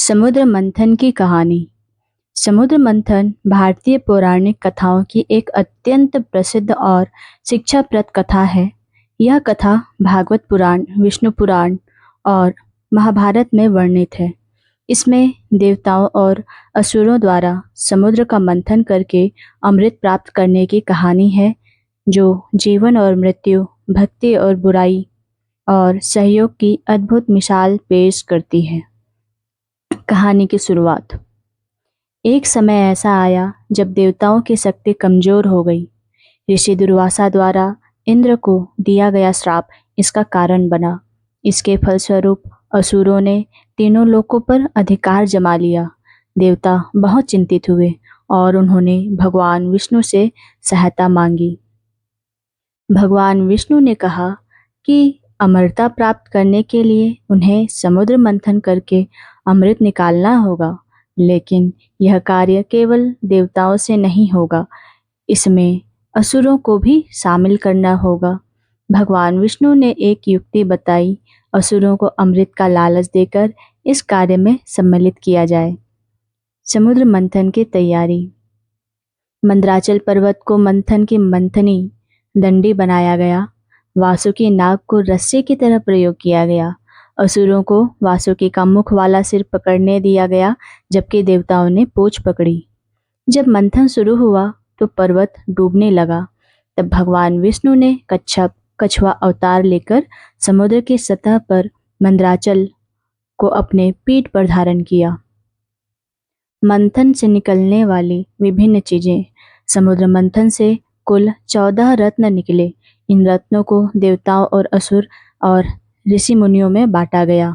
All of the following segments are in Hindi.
समुद्र मंथन की कहानी। समुद्र मंथन भारतीय पौराणिक कथाओं की एक अत्यंत प्रसिद्ध और शिक्षाप्रद कथा है। यह कथा भागवत पुराण, विष्णु पुराण और महाभारत में वर्णित है। इसमें देवताओं और असुरों द्वारा समुद्र का मंथन करके अमृत प्राप्त करने की कहानी है, जो जीवन और मृत्यु, भक्ति और बुराई और सहयोग की अद्भुत मिसाल पेश करती है। कहानी की शुरुआत। एक समय ऐसा आया जब देवताओं की शक्ति कमजोर हो गई। ऋषि दुर्वासा द्वारा इंद्र को दिया गया श्राप इसका कारण बना। इसके फलस्वरूप असुरों ने तीनों लोकों पर अधिकार जमा लिया। देवता बहुत चिंतित हुए और उन्होंने भगवान विष्णु से सहायता मांगी। भगवान विष्णु ने कहा कि अमरता प्राप्त करने के लिए उन्हें समुद्र मंथन करके अमृत निकालना होगा, लेकिन यह कार्य केवल देवताओं से नहीं होगा, इसमें असुरों को भी शामिल करना होगा। भगवान विष्णु ने एक युक्ति बताई, असुरों को अमृत का लालच देकर इस कार्य में सम्मिलित किया जाए। समुद्र मंथन की तैयारी। मंदराचल पर्वत को मंथन की मंथनी दंडी बनाया गया। वासुकी नाग को रस्सी की तरह प्रयोग किया गया। असुरों को वासुकी का मुख वाला सिर पकड़ने दिया गया, जबकि देवताओं ने पूंछ पकड़ी। जब मंथन शुरू हुआ तो पर्वत डूबने लगा। तब भगवान विष्णु ने कछुआ अवतार लेकर समुद्र की सतह पर मंदराचल को अपने पीठ पर धारण किया। मंथन से निकलने वाली विभिन्न चीजें। समुद्र मंथन से कुल 14 रत्न निकले। इन रत्नों को देवताओं और असुर और ऋषि मुनियों में बांटा गया।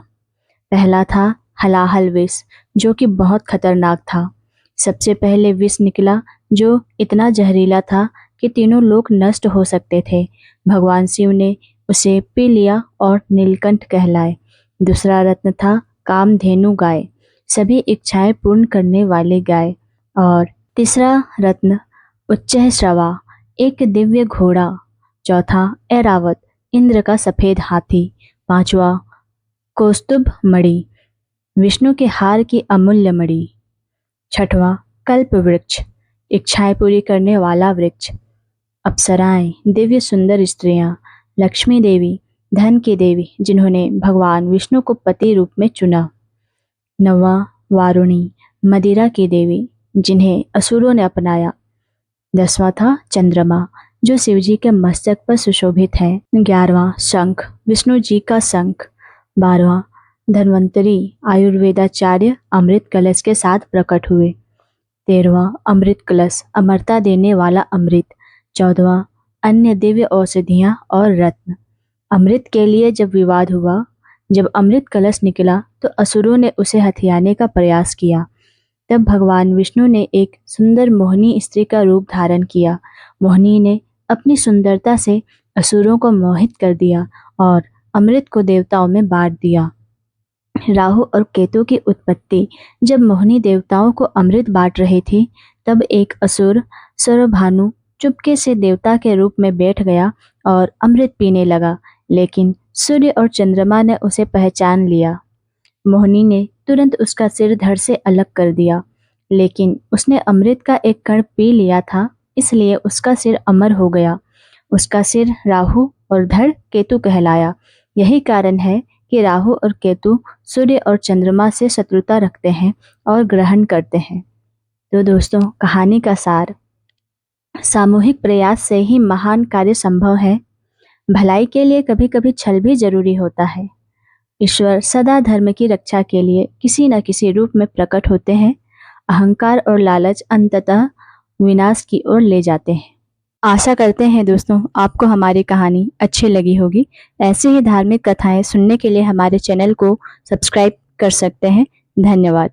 पहला था हलाहल विष, जो कि बहुत खतरनाक था। सबसे पहले विष निकला जो इतना जहरीला था कि तीनों लोग नष्ट हो सकते थे। भगवान शिव ने उसे पी लिया और नीलकंठ कहलाए। दूसरा रत्न था कामधेनु गाय, सभी इच्छाएं पूर्ण करने वाली गाय। और तीसरा रत्न उच्चैःश्रवा, एक दिव्य घोड़ा। चौथा ऐरावत, इंद्र का सफेद हाथी। पांचवा कौस्तुभ मणि, विष्णु के हार की अमूल्य मणि। छठवां कल्प वृक्ष, इच्छाएं पूरी करने वाला वृक्ष। अप्सराएं, दिव्य सुंदर स्त्रियां। लक्ष्मी देवी, धन की देवी, जिन्होंने भगवान विष्णु को पति रूप में चुना। नौवां वारुणी, मदिरा की देवी, जिन्हें असुरों ने अपनाया। 10वां था चंद्रमा, जो शिवजी के मस्तक पर सुशोभित है। 11वां शंख, विष्णु जी का शंख। 12वां धन्वंतरी आयुर्वेदाचार्य अमृत कलश के साथ प्रकट हुए। 13वां अमृत कलश, अमरता देने वाला अमृत। 14वां अन्य दिव्य औषधियां और रत्न। अमृत के लिए जब विवाद हुआ, जब अमृत कलश निकला तो असुरों ने उसे हथियाने का प्रयास किया। तब भगवान विष्णु ने एक सुंदर मोहिनी स्त्री का रूप धारण किया। मोहिनी ने अपनी सुंदरता से असुरों को मोहित कर दिया और अमृत को देवताओं में बांट दिया। राहु और केतु की उत्पत्ति। जब मोहिनी देवताओं को अमृत बांट रही थी, तब एक असुर सर्वभानु चुपके से देवता के रूप में बैठ गया और अमृत पीने लगा, लेकिन सूर्य और चंद्रमा ने उसे पहचान लिया। मोहिनी ने तुरंत उसका सिर धड़ से अलग कर दिया, लेकिन उसने अमृत का एक कण पी लिया था, इसलिए उसका सिर अमर हो गया। उसका सिर राहु और धड़ केतु कहलाया। यही कारण है कि राहु और केतु सूर्य और चंद्रमा से शत्रुता रखते हैं और ग्रहण करते हैं। तो दोस्तों, कहानी का सार। सामूहिक प्रयास से ही महान कार्य संभव है। भलाई के लिए कभी कभी छल भी जरूरी होता है। ईश्वर सदा धर्म की रक्षा के लिए किसी न किसी रूप में प्रकट होते हैं। अहंकार और लालच अंततः विनाश की ओर ले जाते हैं। आशा करते हैं दोस्तों, आपको हमारी कहानी अच्छी लगी होगी। ऐसे ही धार्मिक कथाएं सुनने के लिए हमारे चैनल को सब्सक्राइब कर सकते हैं। धन्यवाद।